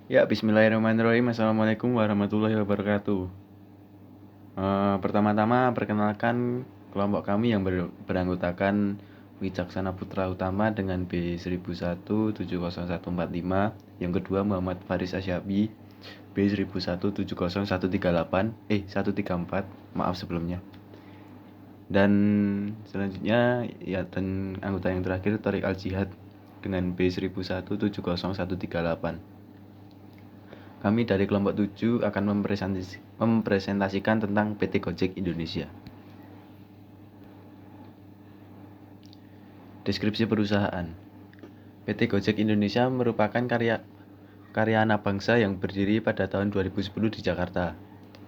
Ya, bismillahirrahmanirrahim. Assalamualaikum warahmatullahi wabarakatuh. Pertama-tama, perkenalkan kelompok kami yang beranggotakan Wicaksana Putra Utama dengan B10170145. Yang kedua, Muhammad Faris Asyabi, B10170138, 134, maaf sebelumnya. Dan selanjutnya, dan anggota yang terakhir, Tariq Al-Jihad dengan B10170138. Kami dari kelompok 7 akan mempresentasikan tentang PT Gojek Indonesia. Deskripsi perusahaan. PT Gojek Indonesia merupakan karya anak bangsa yang berdiri pada tahun 2010 di Jakarta.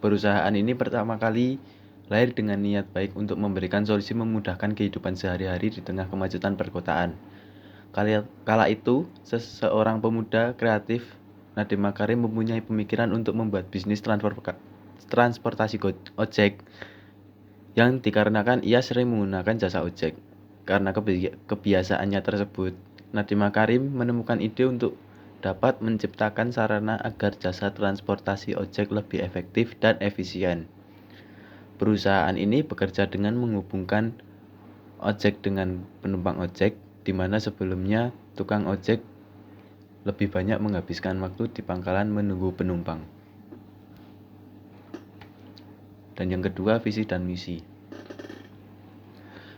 Perusahaan ini pertama kali lahir dengan niat baik untuk memberikan solusi memudahkan kehidupan sehari-hari di tengah kemacetan perkotaan. Kala itu, seseorang pemuda kreatif, Nadiem Makarim, mempunyai pemikiran untuk membuat bisnis transportasi ojek yang dikarenakan ia sering menggunakan jasa ojek. Karena kebiasaannya tersebut, Nadiem Makarim menemukan ide untuk dapat menciptakan sarana agar jasa transportasi ojek lebih efektif dan efisien. Perusahaan ini bekerja dengan menghubungkan ojek dengan penumpang ojek, di mana sebelumnya tukang ojek lebih banyak menghabiskan waktu di pangkalan menunggu penumpang. Dan yang kedua, visi dan misi.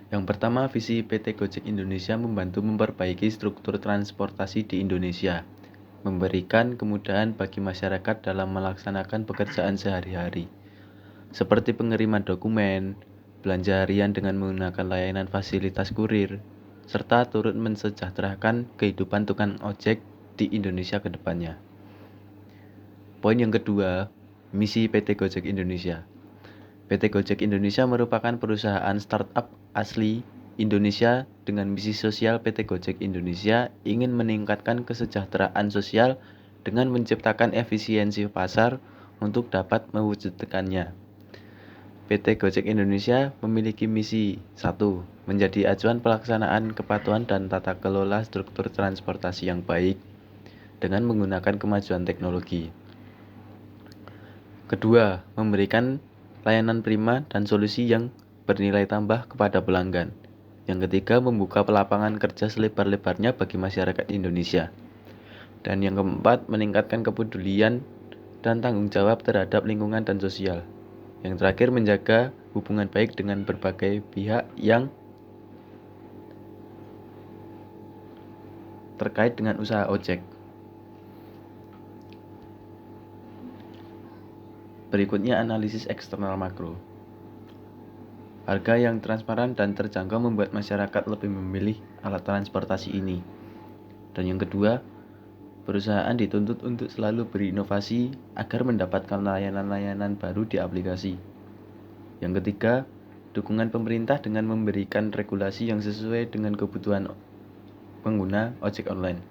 Yang pertama, visi PT Gojek Indonesia membantu memperbaiki struktur transportasi di Indonesia, memberikan kemudahan bagi masyarakat dalam melaksanakan pekerjaan sehari-hari, seperti pengiriman dokumen, belanja harian dengan menggunakan layanan fasilitas kurir, serta turut mensejahterakan kehidupan tukang ojek di Indonesia ke depannya. Poin yang kedua, misi PT Gojek Indonesia. PT Gojek Indonesia merupakan perusahaan startup asli Indonesia dengan misi sosial. PT Gojek Indonesia ingin meningkatkan kesejahteraan sosial dengan menciptakan efisiensi pasar untuk dapat mewujudkannya. PT Gojek Indonesia memiliki misi 1. Menjadi acuan pelaksanaan kepatuhan dan tata kelola struktur transportasi yang baik dengan menggunakan kemajuan teknologi. Kedua, memberikan layanan prima dan solusi yang bernilai tambah kepada pelanggan. Yang ketiga, membuka lapangan kerja selebar-lebarnya bagi masyarakat Indonesia. Dan yang keempat, meningkatkan kepedulian dan tanggung jawab terhadap lingkungan dan sosial. Yang terakhir, menjaga hubungan baik dengan berbagai pihak yang terkait dengan usaha ojek. Berikutnya analisis eksternal makro. Harga yang transparan dan terjangkau membuat masyarakat lebih memilih alat transportasi ini. Dan yang kedua, perusahaan dituntut untuk selalu berinovasi agar mendapatkan layanan-layanan baru di aplikasi. Yang ketiga, dukungan pemerintah dengan memberikan regulasi yang sesuai dengan kebutuhan pengguna ojek online.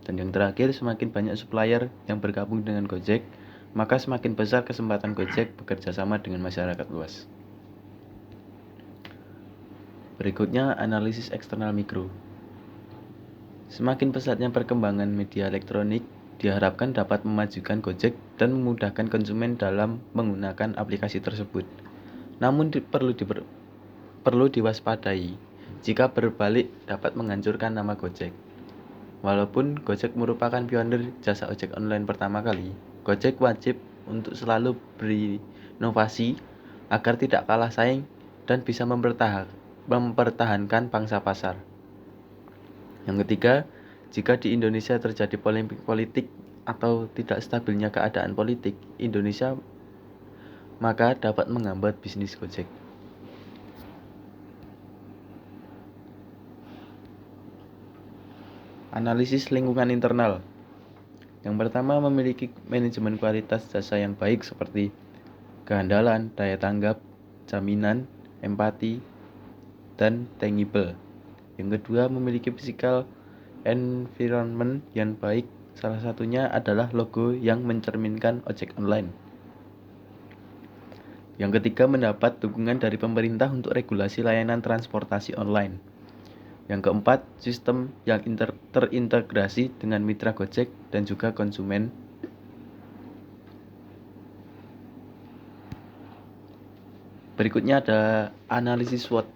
Dan yang terakhir, semakin banyak supplier yang bergabung dengan Gojek, maka semakin besar kesempatan Gojek bekerja sama dengan masyarakat luas. Berikutnya, analisis eksternal mikro. Semakin pesatnya perkembangan media elektronik diharapkan dapat memajukan Gojek dan memudahkan konsumen dalam menggunakan aplikasi tersebut. Namun perlu diwaspadai jika berbalik dapat menghancurkan nama Gojek. Walaupun Gojek merupakan pionir jasa ojek online pertama kali, Gojek wajib untuk selalu berinovasi agar tidak kalah saing dan bisa mempertahankan pangsa pasar. Yang ketiga, jika di Indonesia terjadi polemik politik atau tidak stabilnya keadaan politik Indonesia, maka dapat menghambat bisnis Gojek. Analisis lingkungan internal. Yang pertama, memiliki manajemen kualitas jasa yang baik seperti kehandalan, daya tanggap, jaminan, empati, dan tangible. Yang kedua, memiliki physical environment yang baik. Salah satunya adalah logo yang mencerminkan ojek online. Yang ketiga, mendapat dukungan dari pemerintah untuk regulasi layanan transportasi online. Yang keempat, sistem yang terintegrasi dengan mitra Gojek dan juga konsumen. Berikutnya ada analisis SWOT,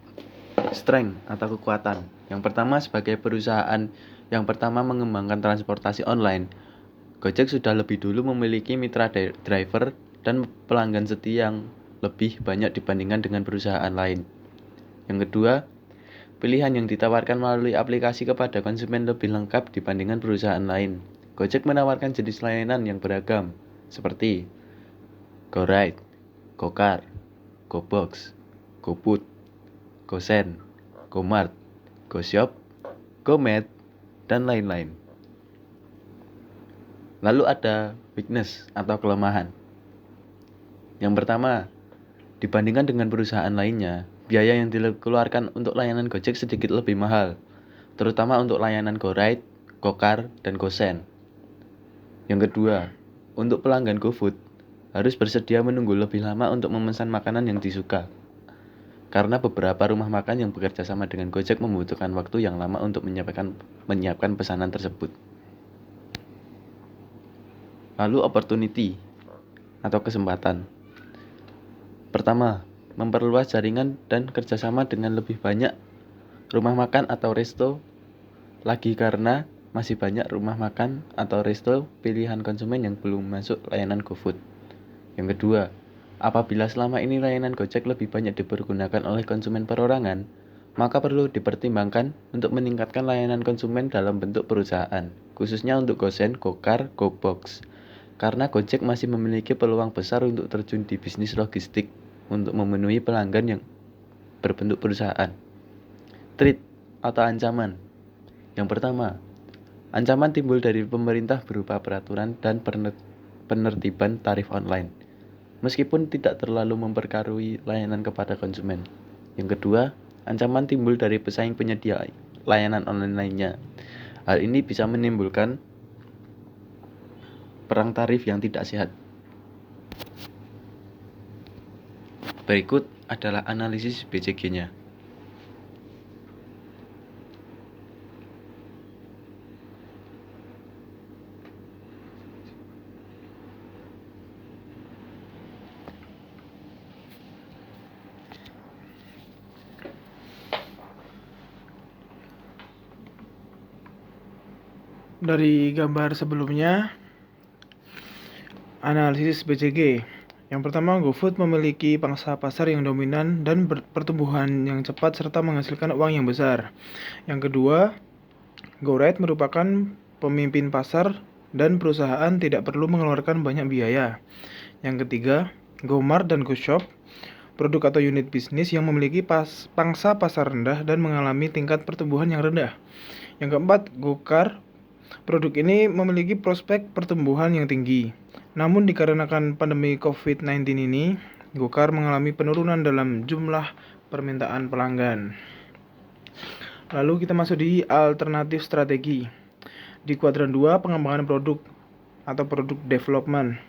strength atau kekuatan. Yang pertama, sebagai perusahaan yang pertama mengembangkan transportasi online, Gojek sudah lebih dulu memiliki mitra driver dan pelanggan setia yang lebih banyak dibandingkan dengan perusahaan lain. Yang kedua, pilihan yang ditawarkan melalui aplikasi kepada konsumen lebih lengkap dibandingkan perusahaan lain. Gojek menawarkan jenis layanan yang beragam, seperti GoRide, GoCar, GoBox, GoPut, GoSend, GoMart, GoShop, GoMed, dan lain-lain. Lalu ada weakness atau kelemahan. Yang pertama, dibandingkan dengan perusahaan lainnya, biaya yang dikeluarkan untuk layanan Gojek sedikit lebih mahal, terutama untuk layanan GoRide, GoCar, dan GoSend. Yang kedua, untuk pelanggan GoFood, harus bersedia menunggu lebih lama untuk memesan makanan yang disuka. Karena beberapa rumah makan yang bekerja sama dengan Gojek membutuhkan waktu yang lama untuk menyiapkan pesanan tersebut. Lalu opportunity atau kesempatan. Pertama, memperluas jaringan dan kerjasama dengan lebih banyak rumah makan atau resto lagi karena masih banyak rumah makan atau resto pilihan konsumen yang belum masuk layanan GoFood. Yang kedua, apabila selama ini layanan Gojek lebih banyak dipergunakan oleh konsumen perorangan, maka perlu dipertimbangkan untuk meningkatkan layanan konsumen dalam bentuk perusahaan, khususnya untuk GoSend, GoCar, GoBox. Karena Gojek masih memiliki peluang besar untuk terjun di bisnis logistik untuk memenuhi pelanggan yang berbentuk perusahaan. Threat atau ancaman. Yang pertama, ancaman timbul dari pemerintah berupa peraturan dan penertiban tarif online, meskipun tidak terlalu memperkarui layanan kepada konsumen. Yang kedua, ancaman timbul dari pesaing penyedia layanan online lainnya. Hal ini bisa menimbulkan perang tarif yang tidak sehat. Berikut adalah analisis BCG-nya. Dari gambar sebelumnya, analisis BCG. Yang pertama, GoFood memiliki pangsa pasar yang dominan dan pertumbuhan yang cepat serta menghasilkan uang yang besar. Yang kedua, GoRide merupakan pemimpin pasar dan perusahaan tidak perlu mengeluarkan banyak biaya. Yang ketiga, GoMart dan GoShop, produk atau unit bisnis yang memiliki pangsa pasar rendah dan mengalami tingkat pertumbuhan yang rendah. Yang keempat, GoCar, produk ini memiliki prospek pertumbuhan yang tinggi. Namun dikarenakan pandemi COVID-19 ini, GoCar mengalami penurunan dalam jumlah permintaan pelanggan. Lalu kita masuk di alternatif strategi. Di kuadran 2, pengembangan produk atau produk development.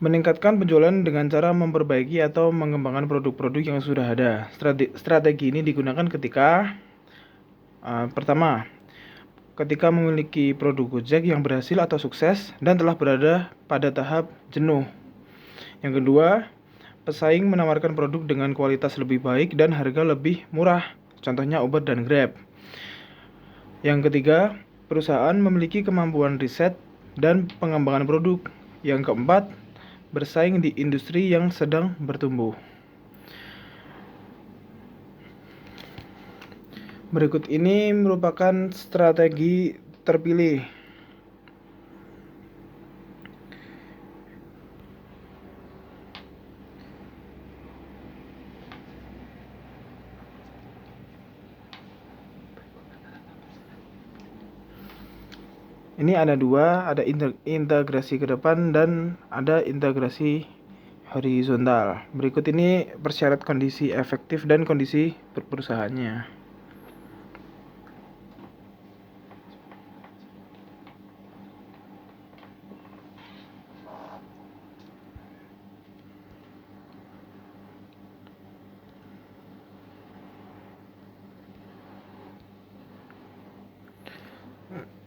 Meningkatkan penjualan dengan cara memperbaiki atau mengembangkan produk-produk yang sudah ada. Strategi ini digunakan ketika pertama, ketika memiliki produk Gojek yang berhasil atau sukses dan telah berada pada tahap jenuh. Yang kedua, pesaing menawarkan produk dengan kualitas lebih baik dan harga lebih murah, contohnya Uber dan Grab. Yang ketiga, perusahaan memiliki kemampuan riset dan pengembangan produk. Yang keempat, bersaing di industri yang sedang bertumbuh. Berikut ini merupakan strategi terpilih. Ini ada dua, ada integrasi ke depan dan ada integrasi horizontal. Berikut ini persyarat kondisi efektif dan kondisi perusahaannya.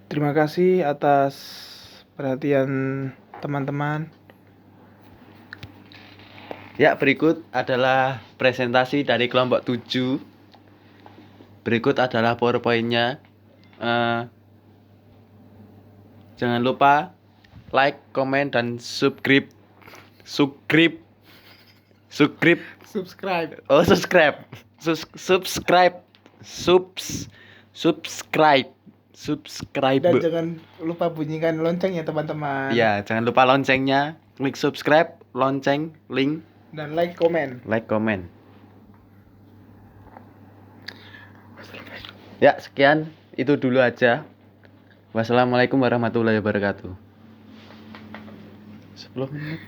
Terima kasih atas perhatian teman-teman. Ya, berikut adalah presentasi dari kelompok 7. Berikut adalah PowerPoint-nya. Jangan lupa like, komen, dan subscribe. Subscribe. Oh, subscribe. Subscribe. Subscribe. Dan jangan lupa bunyikan lonceng ya teman-teman. Ya, jangan lupa loncengnya. Klik subscribe, lonceng, link, Dan like, komen. Ya, sekian. Itu dulu aja. Wassalamualaikum warahmatullahi wabarakatuh. 10 menit.